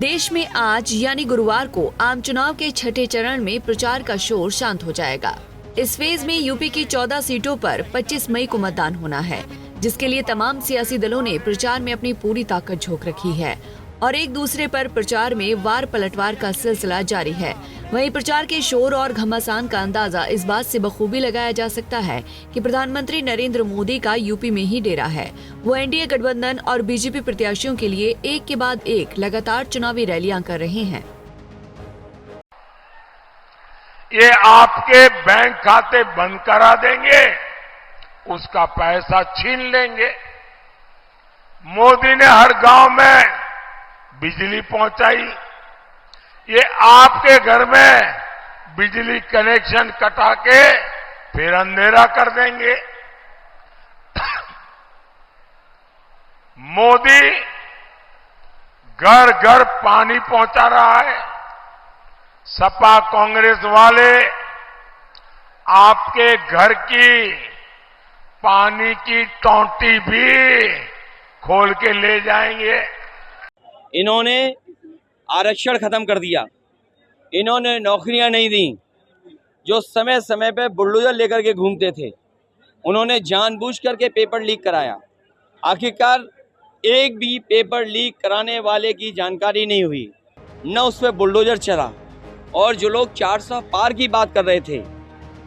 देश में आज यानी गुरुवार को आम चुनाव के छठे चरण में प्रचार का शोर शांत हो जाएगा। इस फेज में यूपी की 14 सीटों पर 25 मई को मतदान होना है, जिसके लिए तमाम सियासी दलों ने प्रचार में अपनी पूरी ताकत झोंक रखी है और एक दूसरे पर प्रचार में वार पलटवार का सिलसिला जारी है। वहीं प्रचार के शोर और घमासान का अंदाजा इस बात से बखूबी लगाया जा सकता है कि प्रधानमंत्री नरेंद्र मोदी का यूपी में ही डेरा है। वो एनडीए गठबंधन और बीजेपी प्रत्याशियों के लिए एक के बाद एक लगातार चुनावी रैलियां कर रहे हैं। ये आपके बैंक खाते बंद करा देंगे, उसका पैसा छीन लेंगे। मोदी ने हर गांव में बिजली पहुंचाई, ये आपके घर में बिजली कनेक्शन कटा के फिर अंधेरा कर देंगे। मोदी घर घर पानी पहुंचा रहा है। सपा कांग्रेस वाले आपके घर की पानी की टोंटी भी खोल के ले जाएंगे। इन्होंने आरक्षण खत्म कर दिया, इन्होंने नौकरियां नहीं दी। जो समय समय पे बुलडोजर लेकर के घूमते थे, उन्होंने जानबूझ करके पेपर लीक कराया। आखिरकार एक भी पेपर लीक कराने वाले की जानकारी नहीं हुई, न उस पर बुलडोजर चला। और जो लोग 400 पार की बात कर रहे थे,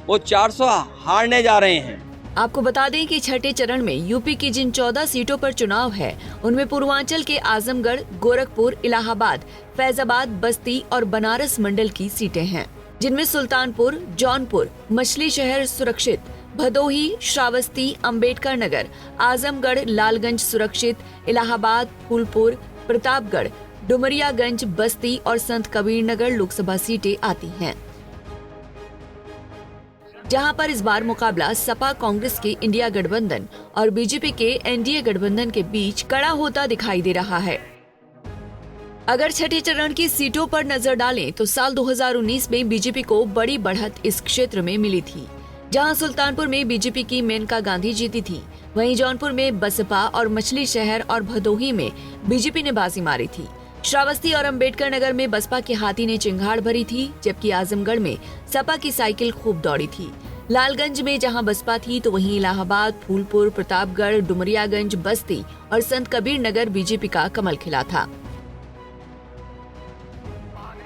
वो 400 हारने जा रहे हैं। आपको बता दें कि छठे चरण में यूपी की जिन 14 सीटों पर चुनाव है, उनमें पूर्वांचल के आजमगढ़, गोरखपुर, इलाहाबाद, फैजाबाद, बस्ती और बनारस मंडल की सीटें हैं, जिनमें सुल्तानपुर, जौनपुर, मछली शहर सुरक्षित, भदोही, श्रावस्ती, अंबेडकर नगर, आजमगढ़, लालगंज सुरक्षित, इलाहाबाद, फूलपुर, प्रतापगढ़, डुमरियागंज, बस्ती और संत कबीर नगर लोकसभा सीटें आती हैं, जहां पर इस बार मुकाबला सपा कांग्रेस के इंडिया गठबंधन और बीजेपी के एनडीए गठबंधन के बीच कड़ा होता दिखाई दे रहा है। अगर छठे चरण की सीटों पर नजर डालें तो साल 2019 में बीजेपी को बड़ी बढ़त इस क्षेत्र में मिली थी, जहां सुल्तानपुर में बीजेपी की मेनका गांधी जीती थी। वहीं जौनपुर में बसपा और मछली शहर और भदोही में बीजेपी ने बाजी मारी थी। श्रावस्ती और अंबेडकर नगर में बसपा के हाथी ने चिंगाड़ भरी थी, जबकि आजमगढ़ में सपा की साइकिल खूब दौड़ी थी। लालगंज में जहां बसपा थी तो वहीं इलाहाबाद, फूलपुर, प्रतापगढ़, डुमरियागंज, बस्ती और संत कबीर नगर बीजेपी का कमल खिला था।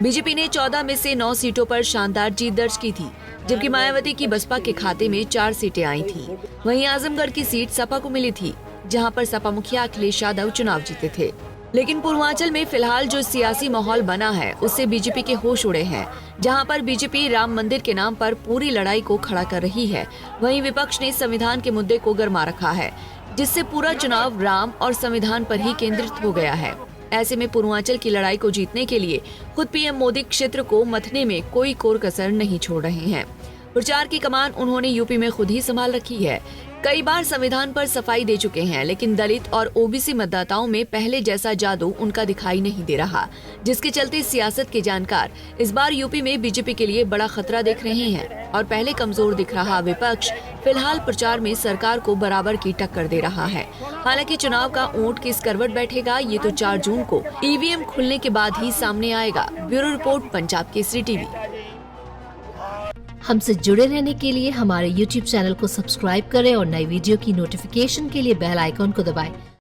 बीजेपी ने 14 में से 9 सीटों पर शानदार जीत दर्ज की थी, जबकि मायावती की बसपा के खाते में 4 सीटें आई थी। वहीं आजमगढ़ की सीट सपा को मिली थी, जहां पर सपा मुखिया अखिलेश यादव चुनाव जीते थे। लेकिन पूर्वांचल में फिलहाल जो सियासी माहौल बना है, उससे बीजेपी के होश उड़े हैं। जहां पर बीजेपी राम मंदिर के नाम पर पूरी लड़ाई को खड़ा कर रही है, वहीं विपक्ष ने संविधान के मुद्दे को गरमा रखा है, जिससे पूरा चुनाव राम और संविधान पर ही केंद्रित हो गया है। ऐसे में पूर्वांचल की लड़ाई को जीतने के लिए खुद पीएम मोदी क्षेत्र को मथने में कोई कोर कसर नहीं छोड़ रहे हैं। प्रचार की कमान उन्होंने यूपी में खुद ही संभाल रखी है। कई बार संविधान पर सफाई दे चुके हैं, लेकिन दलित और ओबीसी मतदाताओं में पहले जैसा जादू उनका दिखाई नहीं दे रहा, जिसके चलते सियासत के जानकार इस बार यूपी में बीजेपी के लिए बड़ा खतरा देख रहे हैं। और पहले कमजोर दिख रहा विपक्ष फिलहाल प्रचार में सरकार को बराबर की टक्कर दे रहा है। हालांकि चुनाव का ऊंट किस करवट बैठेगा, ये तो 4 जून को ईवीएम खुलने के बाद ही सामने आएगा। Bureau report, Punjab Kesari TV. हमसे जुड़े रहने के लिए हमारे YouTube चैनल को सब्सक्राइब करें और नई वीडियो की नोटिफिकेशन के लिए बेल आइकॉन को दबाएं।